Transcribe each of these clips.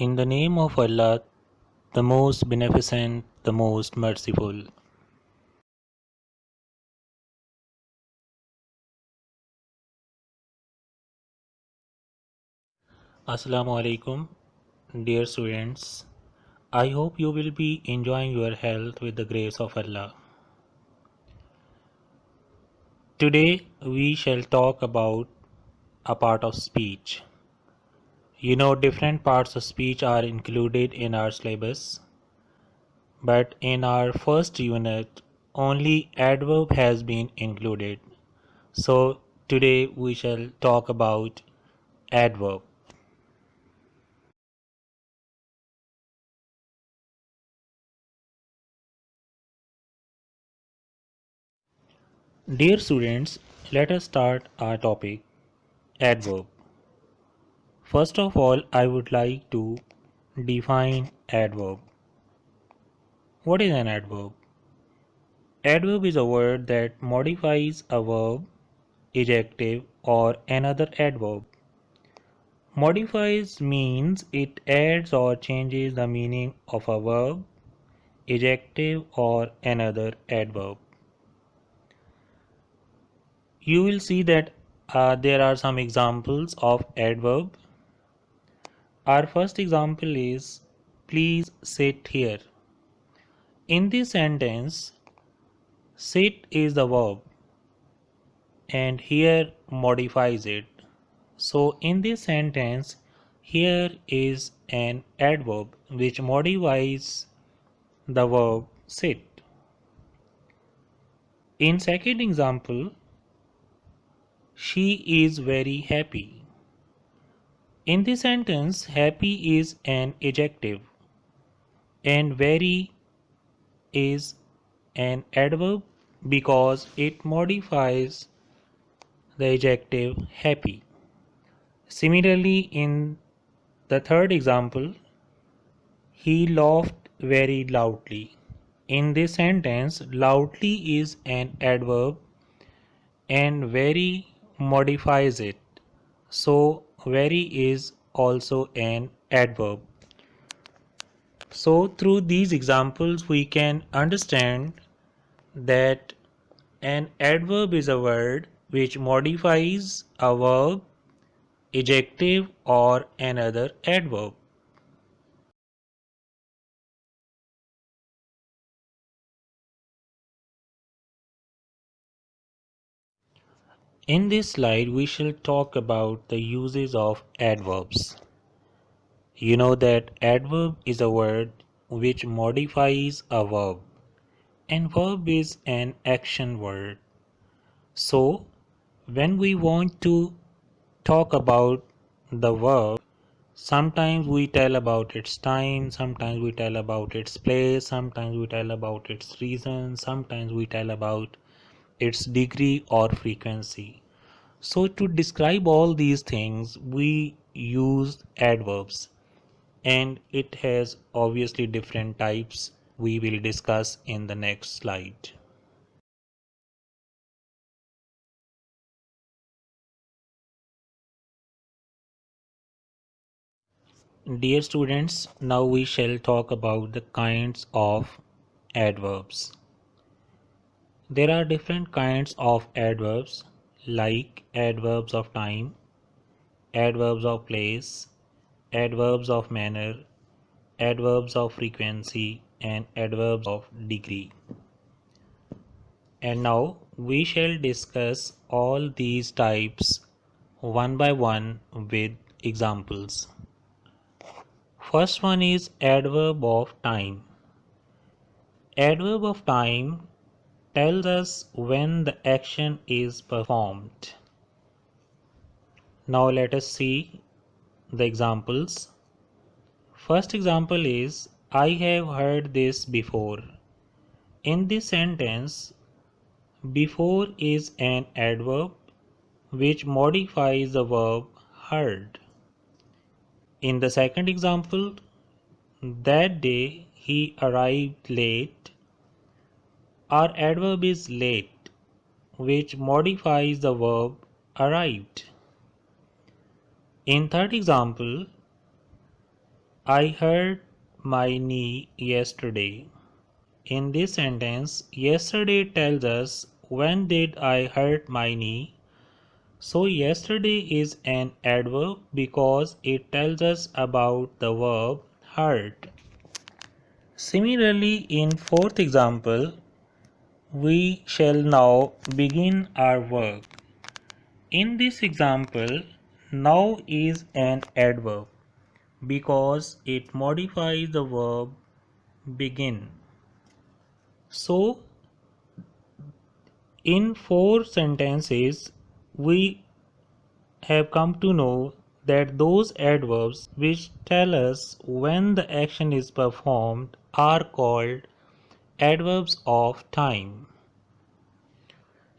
In the name of Allah, the most beneficent, the most merciful. Assalamu alaikum, dear students. I hope you will be enjoying your health with the grace of Allah. Today we shall talk about a part of speech. Different parts of speech are included in our syllabus, but in our first unit, only adverb has been included. So today we shall talk about adverb. Dear students, let us start our topic adverb. First of all, I would like to define adverb. What is an adverb? Adverb is a word that modifies a verb, adjective, or another adverb. Modifies means it adds or changes the meaning of a verb, adjective, or another adverb. You will see that there are some examples of adverb. Our first example is please sit here. In this sentence, sit is the verb and here modifies it. So in this sentence, here is an adverb which modifies the verb sit. In second example, she is very happy. In this sentence, happy is an adjective and very is an adverb because it modifies the adjective happy. Similarly, in the third example, he laughed very loudly. In this sentence, loudly is an adverb and very modifies it. So, very is also an adverb. So, through these examples, we can understand that an adverb is a word which modifies a verb, adjective, or another adverb. In this slide, we shall talk about the uses of adverbs. You know that adverb is a word which modifies a verb, and verb is an action word. So, when we want to talk about the verb, sometimes we tell about its time, sometimes we tell about its place, sometimes we tell about its reason, sometimes we tell about its degree or frequency. So to describe all these things, we use adverbs and it has obviously different types we will discuss in the next slide. Dear students, now we shall talk about the kinds of adverbs. There are different kinds of adverbs like adverbs of time, adverbs of place, adverbs of manner, adverbs of frequency, and adverbs of degree. And now we shall discuss all these types one by one with examples. First one is adverb of time. Adverb of time tells us when the action is performed. Now let us see the examples. First example is I have heard this before. In this sentence, before is an adverb which modifies the verb heard. In the second example, that day he arrived late. Our adverb is late, which modifies the verb arrived. In third example, I hurt my knee yesterday. In this sentence, yesterday tells us when did I hurt my knee. So yesterday is an adverb because it tells us about the verb hurt. Similarly, in fourth example, we shall now begin our work. In this example, now is an adverb because it modifies the verb begin. So, in four sentences, we have come to know that those adverbs which tell us when the action is performed are called adverbs of time.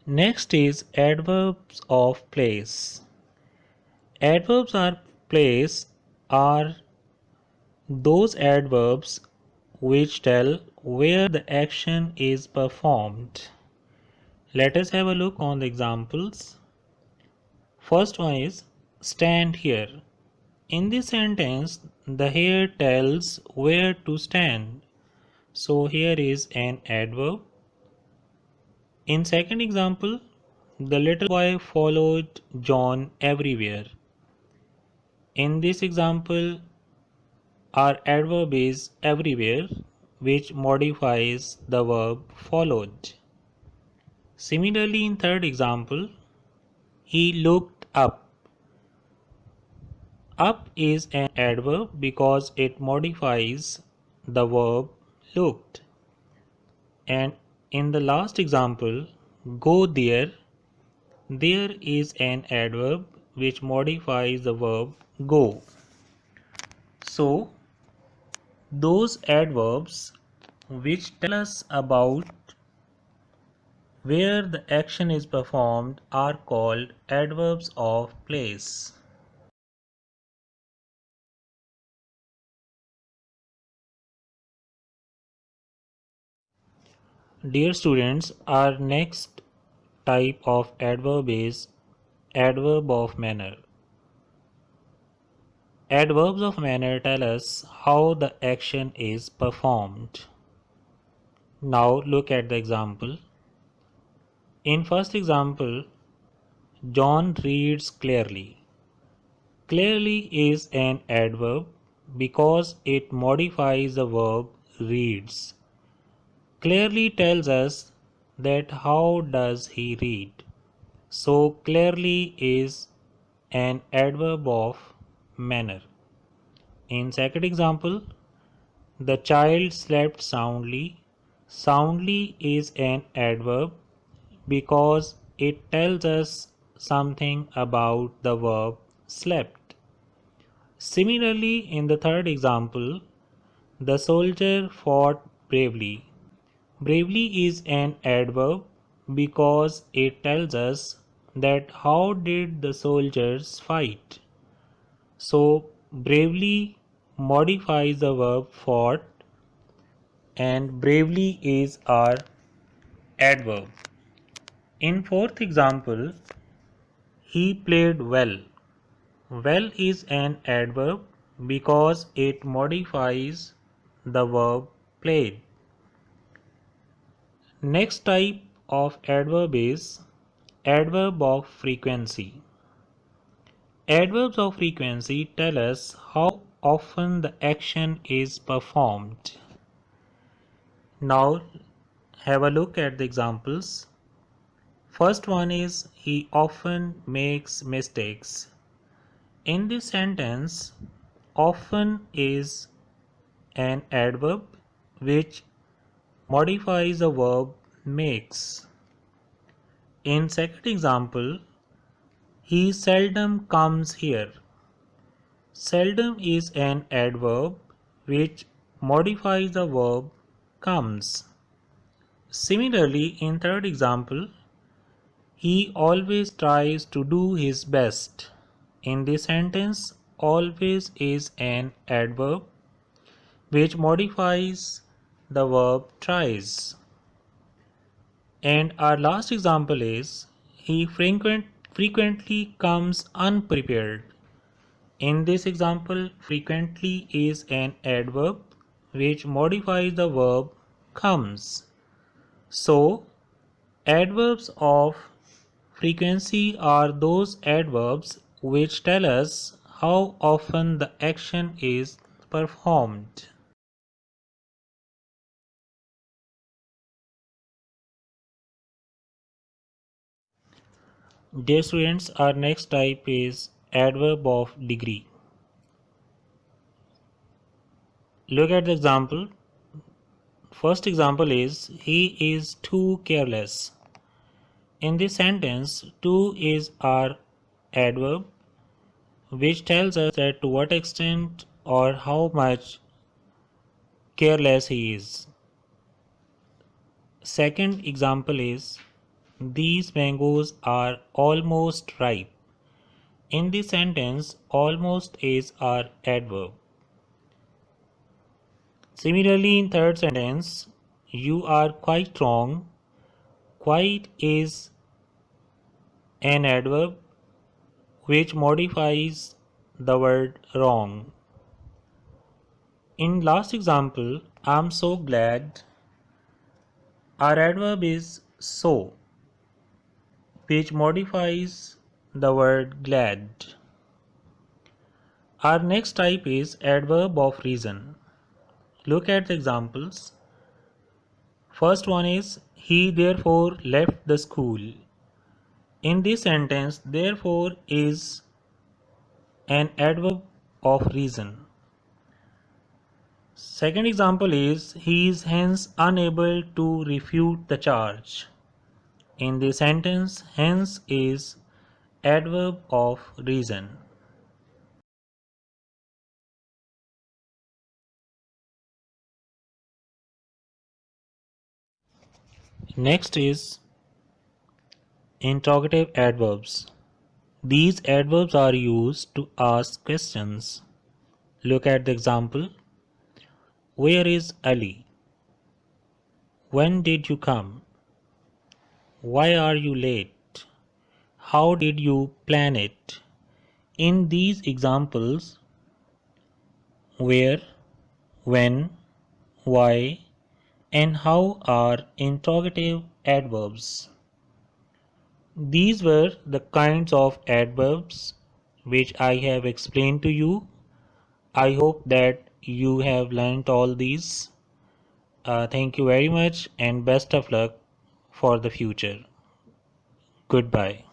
Next is adverbs of place. Adverbs of place are those adverbs which tell where the action is performed. Let us have a look on the examples. First one is stand here. In this sentence, the here tells where to stand. So here is an adverb. In second example, the little boy followed John everywhere. In this example, our adverb is everywhere, which modifies the verb followed. Similarly, in third example, he looked up. Up is an adverb because it modifies the verb looked. And in the last example, go there, there is an adverb which modifies the verb go. So, those adverbs which tell us about where the action is performed are called adverbs of place. Dear students, our next type of adverb is adverb of manner. Adverbs of manner tell us how the action is performed. Now look at the example. In first example, John reads clearly. Clearly is an adverb because it modifies the verb reads. Clearly tells us that how does he read. So clearly is an adverb of manner. In second example, the child slept soundly. Soundly is an adverb because it tells us something about the verb slept. Similarly, in the third example, the soldier fought bravely. Bravely is an adverb because it tells us that how did the soldiers fight. So, bravely modifies the verb fought and bravely is our adverb. In fourth example, he played well. Well is an adverb because it modifies the verb played. Next type of adverb is adverb of frequency. Adverbs of frequency tell us how often the action is performed. Now have a look at the examples. First one is he often makes mistakes. In this sentence, often is an adverb which modifies the verb makes. In second example, he seldom comes here. Seldom is an adverb which modifies the verb comes. Similarly, in third example, he always tries to do his best. In this sentence, always is an adverb which modifies the verb tries. And our last example is he frequently comes unprepared. In this example, frequently is an adverb which modifies the verb comes. So, adverbs of frequency are those adverbs which tell us how often the action is performed. Dear students, our next type is adverb of degree. Look at the example. First example is he is too careless. In this sentence, too is our adverb which tells us that to what extent or how much careless he is. Second example is these mangoes are almost ripe. In this sentence, almost is our adverb. Similarly, in third sentence, you are quite wrong. Quite is an adverb which modifies the word wrong. In last example, I'm so glad, our adverb is so, which modifies the word glad. Our next type is adverb of reason. Look at the examples. First one is he therefore left the school. In this sentence, therefore is an adverb of reason. Second example is he is hence unable to refute the charge. In this sentence, hence is adverb of reason. Next is interrogative adverbs. These adverbs are used to ask questions. Look at the example. Where is Ali? When did you come? Why are you late? How did you plan it? In these examples, where, when, why, and how are interrogative adverbs. These were the kinds of adverbs which I have explained to you. I hope that you have learnt all these. Thank you very much and best of luck for the future. Goodbye.